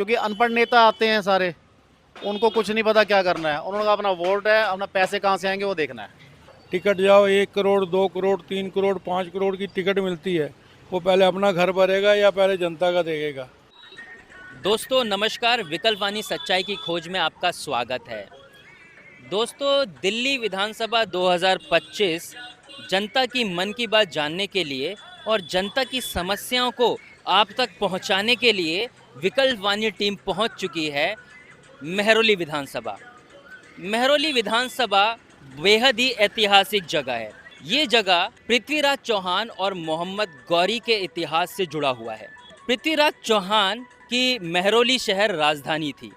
क्योंकि अनपढ़ नेता आते हैं सारे, उनको कुछ नहीं पता क्या करना है। उन्होंने कहा अपना वोट है, अपना पैसे कहाँ से आएंगे वो देखना है। टिकट जाओ 1 करोड़ 2 करोड़ 3 करोड़ 5 करोड़ की टिकट मिलती है। वो पहले अपना घर भरेगा या पहले जनता का देखेगा। दोस्तों नमस्कार, विकल्प वाणी सच्चाई की खोज में आपका स्वागत है। दोस्तों, दिल्ली विधानसभा 2025 जनता की मन की बात जानने के लिए और जनता की समस्याओं को आप तक पहुंचाने के लिए विकल्प वाणी टीम पहुंच चुकी है महरौली विधानसभा। महरौली विधानसभा बेहद ही ऐतिहासिक जगह है। ये जगह पृथ्वीराज चौहान और मोहम्मद गौरी के इतिहास से जुड़ा हुआ है। पृथ्वीराज चौहान की महरौली शहर राजधानी थी।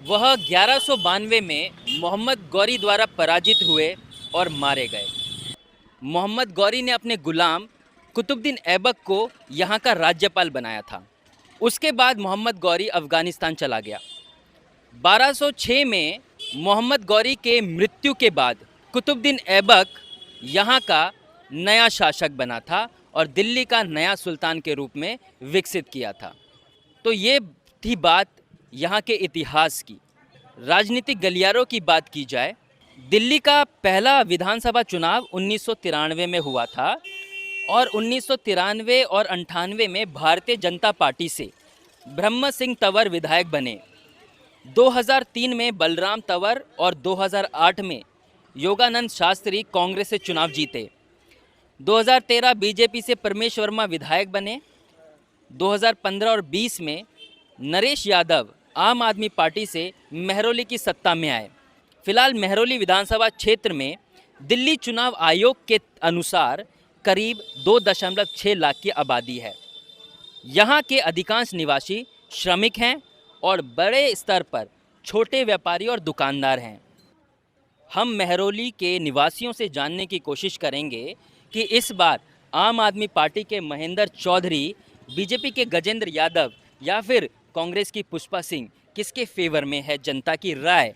वह 1192 में मोहम्मद गौरी द्वारा पराजित हुए और मारे गए। मोहम्मद गौरी ने अपने गुलाम कुतुबुद्दीन ऐबक को यहाँ का राज्यपाल बनाया था। उसके बाद मोहम्मद गौरी अफ़गानिस्तान चला गया। 1206 में मोहम्मद गौरी के मृत्यु के बाद कुतुबुद्दीन ऐबक यहाँ का नया शासक बना था और दिल्ली का नया सुल्तान के रूप में विकसित किया था। तो ये थी बात यहाँ के इतिहास की। राजनीतिक गलियारों की बात की जाए, दिल्ली का पहला विधानसभा चुनाव 1993 में हुआ था और 1993 और 98 में भारतीय जनता पार्टी से ब्रह्म सिंह तंवर विधायक बने। 2003 में बलराम तंवर और 2008 में योगानंद शास्त्री कांग्रेस से चुनाव जीते। 2013 बीजेपी से परमेश वर्मा विधायक बने। 2015 और 20 में नरेश यादव आम आदमी पार्टी से महरौली की सत्ता में आए। फिलहाल महरौली विधानसभा क्षेत्र में दिल्ली चुनाव आयोग के अनुसार करीब 2.6 लाख की आबादी है। यहाँ के अधिकांश निवासी श्रमिक हैं और बड़े स्तर पर छोटे व्यापारी और दुकानदार हैं। हम महरौली के निवासियों से जानने की कोशिश करेंगे कि इस बार आम आदमी पार्टी के महेंद्र चौधरी, बीजेपी के गजेंद्र यादव या फिर कांग्रेस की पुष्पा सिंह किसके फेवर में है जनता की राय।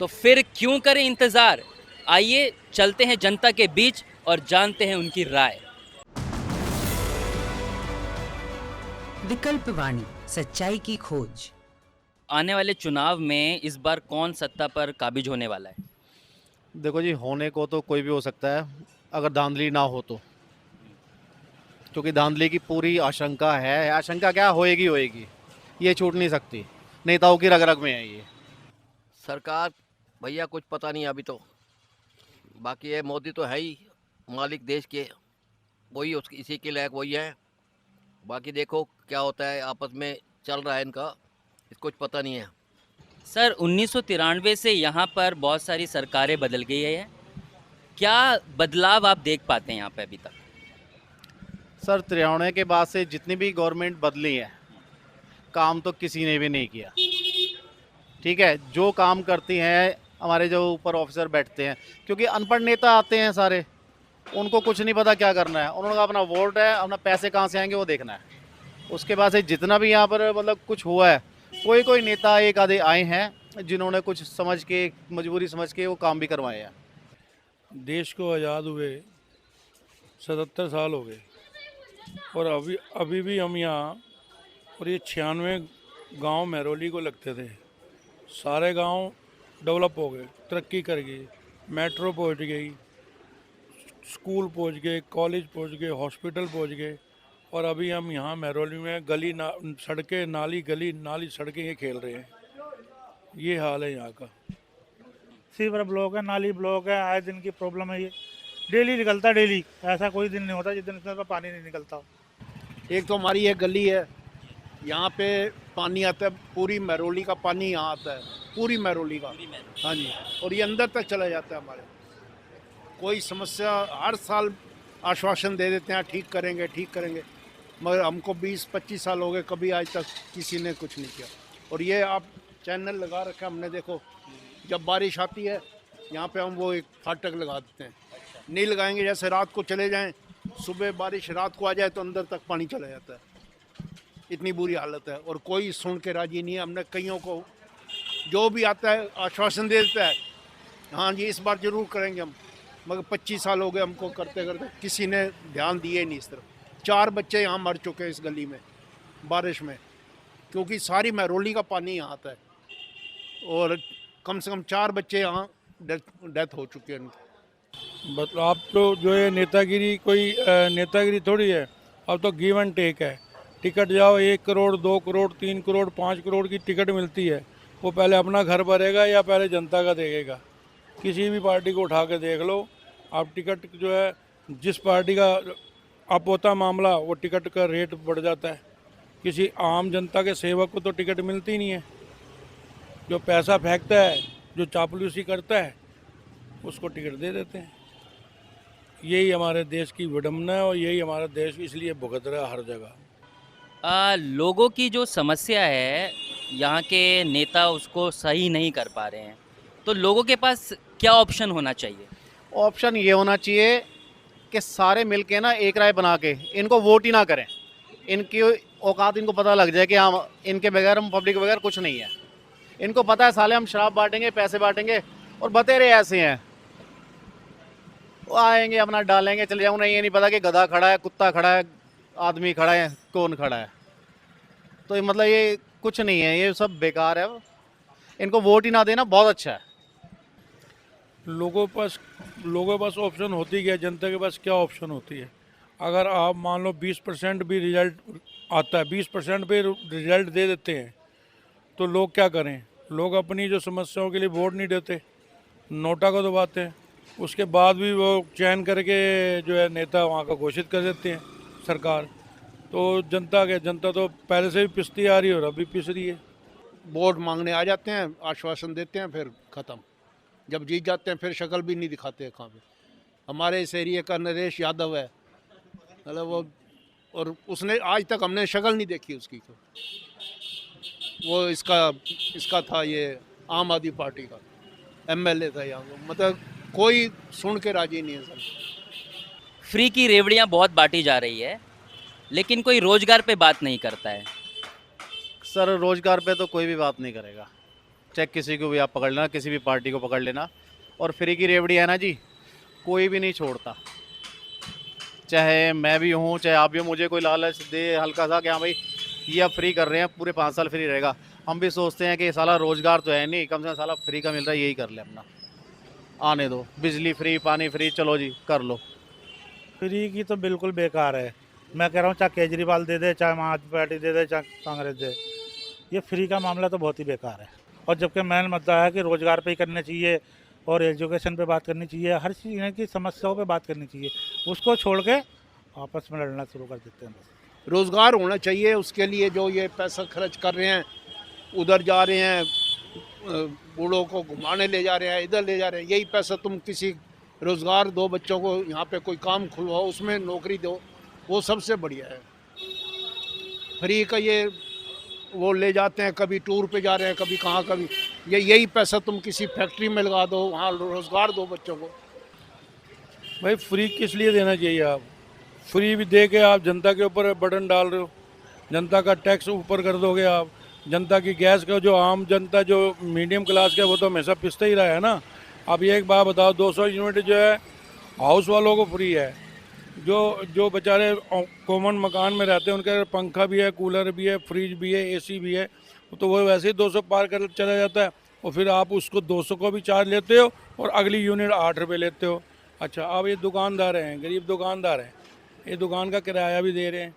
तो फिर क्यों करें इंतज़ार, आइए चलते हैं जनता के बीच और जानते हैं उनकी राय। विकल्प वाणी सच्चाई की खोज। आने वाले चुनाव में इस बार कौन सत्ता पर काबिज होने वाला है? देखो जी, होने को तो कोई भी हो सकता है अगर धांधली ना हो तो, क्योंकि धांधली की पूरी आशंका है। आशंका क्या होएगी होएगी, ये छूट नहीं सकती। नेताओं की रग रग में है ये। सरकार भैया कुछ पता नहीं अभी तो। बाकी ये मोदी तो है ही मालिक देश के, वही उस इसी के लायक वही है। बाकी देखो क्या होता है, आपस में चल रहा है इनका, इसको कुछ पता नहीं है। सर, 1993 से यहाँ पर बहुत सारी सरकारें बदल गई है। क्या बदलाव आप देख पाते हैं यहाँ पे अभी तक? सर, 93 के बाद से जितनी भी गवर्नमेंट बदली है, काम तो किसी ने भी नहीं किया। ठीक है, जो काम करती हैं हमारे जो ऊपर ऑफिसर बैठते हैं, क्योंकि अनपढ़ नेता आते हैं सारे, उनको कुछ नहीं पता क्या करना है। उन्होंने कहा अपना वोट है, अपना पैसे कहाँ से आएंगे वो देखना है। उसके बाद से जितना भी यहाँ पर मतलब कुछ हुआ है, कोई कोई नेता एक आधे आए हैं जिन्होंने कुछ समझ के, मजबूरी समझ के वो काम भी करवाए हैं। देश को आज़ाद हुए 77 साल हो गए और अभी भी हम यहाँ, और ये 96 गांव महरौली को लगते थे। सारे गांव डेवलप हो गए, तरक्की कर गई, मेट्रो पहुंच गई, स्कूल पहुंच गए, कॉलेज पहुंच गए, हॉस्पिटल पहुंच गए। और अभी हम यहाँ महरौली में सड़कें, नाली गली नाली सड़कें ये खेल रहे हैं। ये हाल है यहाँ का। सीवर ब्लॉक है, नाली ब्लॉक है, आए दिन की प्रॉब्लम है। ये डेली निकलता, डेली। ऐसा कोई दिन नहीं होता जिस दिन इसमें पानी नहीं निकलता हो। एक तो हमारी ये गली है, यहाँ पे पानी आता है, पूरी महरौली का पानी यहाँ आता है, पूरी महरौली का। हाँ जी, और ये अंदर तक चला जाता है हमारे। कोई समस्या हर साल आश्वासन दे देते हैं ठीक करेंगे ठीक करेंगे, मगर हमको 20-25 साल हो गए, कभी आज तक किसी ने कुछ नहीं किया। और ये आप चैनल लगा रखा है हमने, देखो जब बारिश आती है यहाँ पे हम वो एक फाटक लगा देते हैं। नहीं लगाएंगे, जैसे रात को चले जाएं, सुबह बारिश रात को आ जाए तो अंदर तक पानी चला जाता है। इतनी बुरी हालत है और कोई सुन के राजी नहीं है। हमने कईयों को जो भी आता है आश्वासन दे देता है, हाँ जी इस बार ज़रूर करेंगे हम, मगर 25 साल हो गए हमको करते करते, किसी ने ध्यान दिए नहीं इस तरफ। 4 बच्चे यहाँ मर चुके हैं इस गली में बारिश में। क्योंकि सारी महरौली का पानी यहाँ आता है, और कम से कम 4 बच्चे यहाँ डेथ हो चुके हैं उनकी। मतलब आप तो जो है नेतागिरी कोई नेतागिरी थोड़ी है, अब तो गिव एंड टेक है। टिकट जाओ 1 करोड़ 2 करोड़ 3 करोड़ 5 करोड़ की टिकट मिलती है, वो पहले अपना घर भरेगा या पहले जनता का देखेगा। किसी भी पार्टी को उठा के देख लो आप, टिकट जो है जिस पार्टी का अप होता मामला वो टिकट का रेट बढ़ जाता है। किसी आम जनता के सेवक को तो टिकट मिलती नहीं है। जो पैसा फेंकता है, जो चापलूसी करता है, उसको टिकट दे देते हैं। यही हमारे देश की विडम्बना है और यही हमारा देश इसलिए भुगत रहा है हर जगह। लोगों की जो समस्या है, यहाँ के नेता उसको सही नहीं कर पा रहे हैं, तो लोगों के पास क्या ऑप्शन होना चाहिए? ऑप्शन ये होना चाहिए कि सारे मिलके ना एक राय बना के इनको वोट ही ना करें। इनकी औकात इनको पता लग जाए कि हम इनके बगैर, हम पब्लिक के बगैर कुछ नहीं है। इनको पता है साले हम शराब बांटेंगे, पैसे बांटेंगे, और बतेरे ऐसे हैं, वो आएंगे अपना डालेंगे चले जाऊँ। उन्हें ये नहीं पता कि गधा खड़ा है, कुत्ता खड़ा है, आदमी खड़ा है, कौन खड़ा है। तो ये मतलब ये कुछ नहीं है, ये सब बेकार है। इनको वोट ही ना देना बहुत अच्छा है। लोगों के पास ऑप्शन होती क्या है, जनता के पास क्या ऑप्शन होती है? अगर आप मान लो 20% भी रिजल्ट आता है, 20% पे रिजल्ट दे देते हैं, तो लोग क्या करें? लोग अपनी जो समस्याओं के लिए वोट नहीं देते, नोटा को दबाते हैं। उसके बाद भी वो चयन करके जो है नेता वहाँ का घोषित कर देते हैं सरकार। तो जनता तो पहले से भी पिसती आ रही है और अभी पिस रही है। वोट मांगने आ जाते हैं, आश्वासन देते हैं, फिर ख़त्म। जब जीत जाते हैं फिर शक्ल भी नहीं दिखाते हैं कहाँ पे। हमारे इस एरिया का नरेश यादव है, मतलब वो, और उसने आज तक हमने शक्ल नहीं देखी उसकी। वो इसका था, ये आम आदमी पार्टी का एमएलए था यहाँ, मतलब कोई सुन के राजी नहीं है सर। फ्री की रेवड़ियाँ बहुत बांटी जा रही है, लेकिन कोई रोजगार पे बात नहीं करता है। सर रोजगार पे तो कोई भी बात नहीं करेगा, चाहे किसी को भी आप पकड़ लेना, किसी भी पार्टी को पकड़ लेना। और फ्री की रेवड़ी है ना जी, कोई भी नहीं छोड़ता। चाहे मैं भी हूँ, चाहे आप भी हो, मुझे कोई लालच दे हल्का सा कि हाँ भाई ये अब फ्री कर रहे हैं, पूरे 5 साल फ्री रहेगा, हम भी सोचते हैं कि साला रोजगार तो है नहीं, कम से कम साला फ्री का मिल रहा है, यही कर ले अपना, आने दो। बिजली फ्री, पानी फ्री, चलो जी कर लो। फ्री की तो बिल्कुल बेकार है। मैं कह रहा हूँ चाहे केजरीवाल दे दे, चाहे आम आदमी पार्टी दे दे, चाहे कांग्रेस दे, ये फ्री का मामला तो बहुत ही बेकार है। और जबकि मेन मुद्दा है कि रोज़गार पे ही करने चाहिए और एजुकेशन पे बात करनी चाहिए, हर चीज़ की समस्याओं पे बात करनी चाहिए। उसको छोड़ के आपस में लड़ना शुरू कर देते हैं बस। रोज़गार होना चाहिए, उसके लिए जो ये पैसा खर्च कर रहे हैं, उधर जा रहे हैं, बूढ़ों को घुमाने ले जा रहे हैं, इधर ले जा रहे हैं, यही पैसा तुम किसी रोज़गार दो, बच्चों को यहाँ पे कोई काम खुलवाओ, उसमें नौकरी दो, वो सबसे बढ़िया है। फ्री का ये वो ले जाते हैं, कभी टूर पे जा रहे हैं, कभी कहाँ, कभी यही पैसा तुम किसी फैक्ट्री में लगा दो, वहाँ रोज़गार दो बच्चों को। भाई फ्री किस लिए देना चाहिए? आप फ्री भी दे के आप जनता के ऊपर बटन डाल रहे हो, जनता का टैक्स ऊपर कर दोगे आप। जनता की गैस का जो आम जनता, जो मीडियम क्लास का, वो तो हमेशा पिसता ही रहा है ना। आप ये एक बात बताओ, 200 यूनिट जो है हाउस वालों को फ्री है, जो बेचारे कॉमन मकान में रहते हैं उनके पंखा भी है, कूलर भी है, फ्रिज भी है, एसी भी है, तो वो वैसे ही 200 पार कर चला जाता है, और फिर आप उसको 200 को भी चार्ज लेते हो और अगली यूनिट 8 रुपये लेते हो। अच्छा, अब ये दुकानदार हैं, गरीब दुकानदार हैं, ये दुकान का किराया भी दे रहे हैं,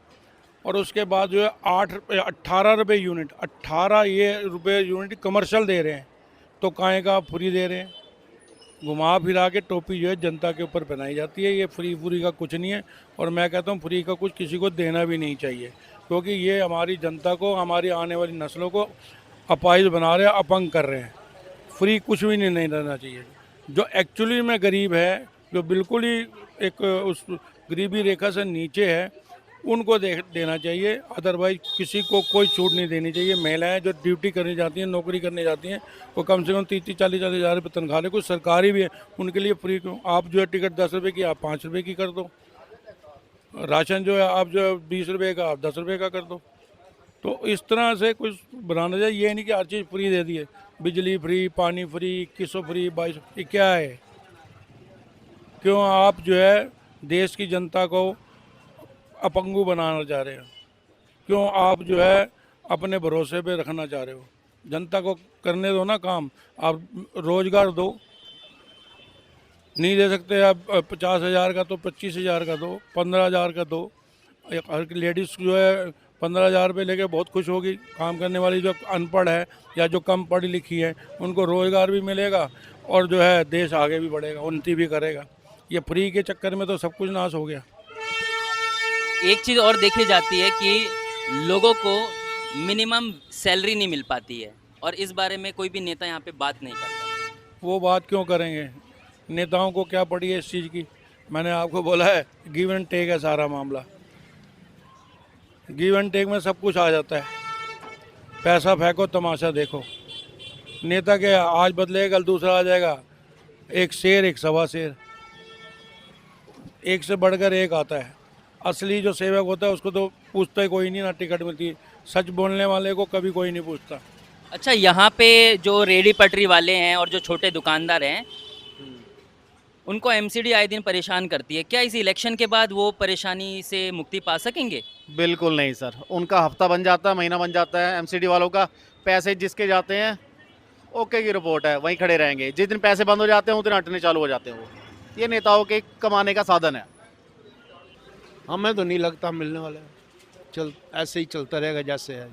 और उसके बाद जो है 18 रुपये यूनिट, 18 ये रुपये यूनिट कमर्शियल दे रहे हैं, तो काहे का आप फ्री दे रहे हैं? घुमा फिरा के टोपी जो है जनता के ऊपर पहनाई जाती है। ये फ्री का कुछ नहीं है, और मैं कहता हूँ फ्री का कुछ किसी को देना भी नहीं चाहिए, क्योंकि ये हमारी जनता को, हमारी आने वाली नस्लों को अपाहिज बना रहे हैं, अपंग कर रहे हैं। फ्री कुछ भी नहीं देना चाहिए। जो एक्चुअली में गरीब है, जो बिल्कुल ही एक उस गरीबी रेखा से नीचे है, उनको देना चाहिए। अदरवाइज किसी को कोई छूट नहीं देनी चाहिए। महिलाएं जो ड्यूटी करने जाती हैं, नौकरी करने जाती हैं, वो कम से कम 30-40 हज़ार रुपये तनख्वाह ले। कुछ सरकारी भी है, उनके लिए फ्री क्यों? आप जो है टिकट 10 रुपये की, आप 5 रुपये की कर दो। राशन जो है आप जो है 20 रुपये का, आप 10 रुपये का कर दो। तो इस तरह से कुछ बनाना चाहिए। ये नहीं कि हर चीज़ फ्री दे दी है, बिजली फ्री, पानी फ्री, 2100 फ्री, 2200, क्या है? क्यों आप जो है देश की जनता को अपंगु बनाना चाह रहे हैं? क्यों आप जो है अपने भरोसे पे रखना चाह रहे हो। जनता को करने दो ना काम, आप रोजगार दो। नहीं दे सकते आप 50,000 का तो 25,000 का दो, 15,000 का दो। एक हर लेडीज़ जो है 15,000 रुपये लेके बहुत खुश होगी। काम करने वाली जो अनपढ़ है या जो कम पढ़ी लिखी है उनको रोज़गार भी मिलेगा और जो है देश आगे भी बढ़ेगा, उन्नति भी करेगा। ये फ्री के चक्कर में तो सब कुछ नाश हो गया। एक चीज़ और देखी जाती है कि लोगों को मिनिमम सैलरी नहीं मिल पाती है और इस बारे में कोई भी नेता यहाँ पे बात नहीं करता। वो बात क्यों करेंगे? नेताओं को क्या पड़ी है इस चीज़ की? मैंने आपको बोला है गिव एंड टेक है सारा मामला। गिव एंड टेक में सब कुछ आ जाता है। पैसा फेंको, तमाशा देखो। नेता के आज बदलेगा कल दूसरा आ जाएगा। एक शेर एक सवा शेर, एक से बढ़कर एक आता है। असली जो सेवक होता है उसको तो पूछता ही कोई नहीं, ना टिकट मिलती। सच बोलने वाले को कभी कोई नहीं पूछता। अच्छा, यहाँ पे जो रेडी पटरी वाले हैं और जो छोटे दुकानदार हैं उनको एमसीडी आए दिन परेशान करती है। क्या इस इलेक्शन के बाद वो परेशानी से मुक्ति पा सकेंगे? बिल्कुल नहीं सर, उनका हफ्ता बन जाता है, महीना बन जाता है। एमसीडी वालों का पैसे जिसके जाते हैं ओके की रिपोर्ट है, वहीं खड़े रहेंगे। जिस दिन पैसे बंद हो जाते हैं उस दिन हटने चालू हो जाते हैं। वो ये नेताओं के कमाने का साधन है। हमें तो नहीं लगता मिलने वाला है। चल ऐसे ही चलता रहेगा जैसे है।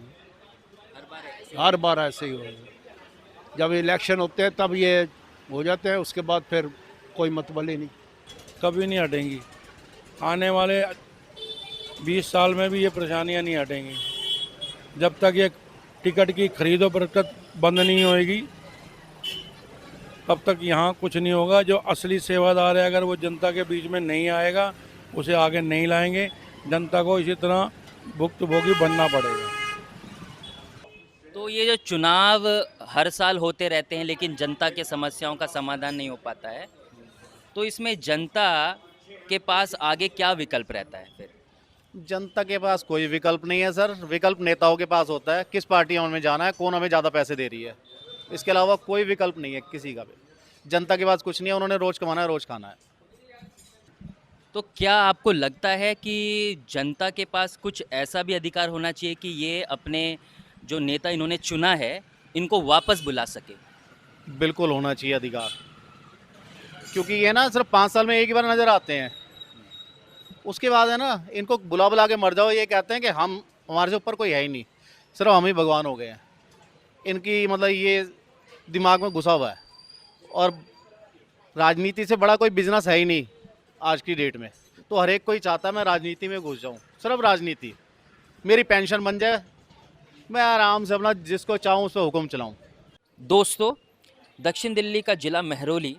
हर बार ऐसे ही होगा। जब इलेक्शन होते हैं तब ये हो जाते हैं, उसके बाद फिर कोई मतबल ही नहीं। कभी नहीं हटेंगी। आने वाले 20 साल में भी ये परेशानियां नहीं हटेंगी। जब तक ये टिकट की खरीदो फरोख्त बंद नहीं होएगी तब तक यहाँ कुछ नहीं होगा। जो असली सेवादार है अगर वो जनता के बीच में नहीं आएगा, उसे आगे नहीं लाएंगे। जनता को इसी तरह भुक्तभोगी बनना पड़ेगा। तो ये जो चुनाव हर साल होते रहते हैं लेकिन जनता के समस्याओं का समाधान नहीं हो पाता है, तो इसमें जनता के पास आगे क्या विकल्प रहता है फिर? जनता के पास कोई विकल्प नहीं है सर। विकल्प नेताओं के पास होता है, किस पार्टी में जाना है, कौन हमें ज़्यादा पैसे दे रही है। इसके अलावा कोई विकल्प नहीं है किसी का भी। जनता के पास कुछ नहीं है, उन्होंने रोज़ कमाना है, रोज़ खाना है। तो क्या आपको लगता है कि जनता के पास कुछ ऐसा भी अधिकार होना चाहिए कि ये अपने जो नेता इन्होंने चुना है इनको वापस बुला सके? बिल्कुल होना चाहिए अधिकार, क्योंकि ये ना सिर्फ 5 साल में एक ही बार नज़र आते हैं। उसके बाद है ना, इनको बुला बुला के मर जाओ। ये कहते हैं कि हम हमारे से ऊपर कोई है ही नहीं, सिर्फ हम ही भगवान हो गए हैं। इनकी मतलब ये दिमाग में घुसा हुआ है। और राजनीति से बड़ा कोई बिजनेस है ही नहीं आज की डेट में। तो हर एक कोई चाहता है मैं राजनीति में घुस जाऊं, सिर्फ राजनीति। मेरी पेंशन बन जाए, मैं आराम से अपना जिसको चाहूँ उस पर हुक्म चलाऊँ। दोस्तों, दक्षिण दिल्ली का जिला महरौली,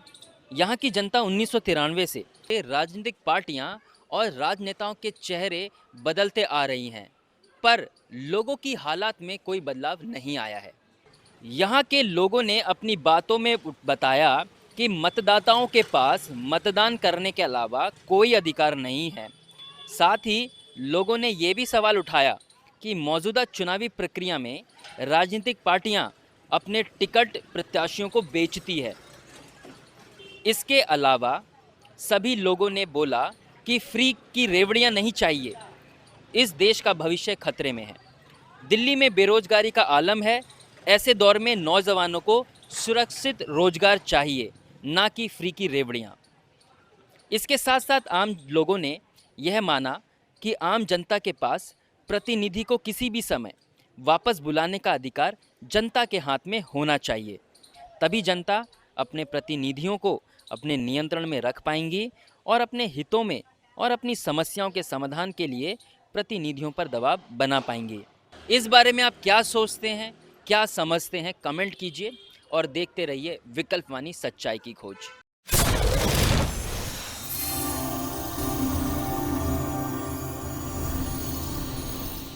यहाँ की जनता 1993 से राजनीतिक पार्टियाँ और राजनेताओं के चेहरे बदलते आ रही हैं, पर लोगों की हालात में कोई बदलाव नहीं आया है। यहाँ के लोगों ने अपनी बातों में बताया कि मतदाताओं के पास मतदान करने के अलावा कोई अधिकार नहीं है। साथ ही लोगों ने ये भी सवाल उठाया कि मौजूदा चुनावी प्रक्रिया में राजनीतिक पार्टियां अपने टिकट प्रत्याशियों को बेचती है। इसके अलावा सभी लोगों ने बोला कि फ्री की रेवड़ियां नहीं चाहिए, इस देश का भविष्य खतरे में है। दिल्ली में बेरोजगारी का आलम है, ऐसे दौर में नौजवानों को सुरक्षित रोजगार चाहिए, ना कि फ्री की रेवड़ियां। इसके साथ साथ आम लोगों ने यह माना कि आम जनता के पास प्रतिनिधि को किसी भी समय वापस बुलाने का अधिकार जनता के हाथ में होना चाहिए। तभी जनता अपने प्रतिनिधियों को अपने नियंत्रण में रख पाएंगी और अपने हितों में और अपनी समस्याओं के समाधान के लिए प्रतिनिधियों पर दबाव बना पाएंगी। इस बारे में आप क्या सोचते हैं, क्या समझते हैं, कमेंट कीजिए और देखते रहिए विकल्पवाणी सच्चाई की खोज।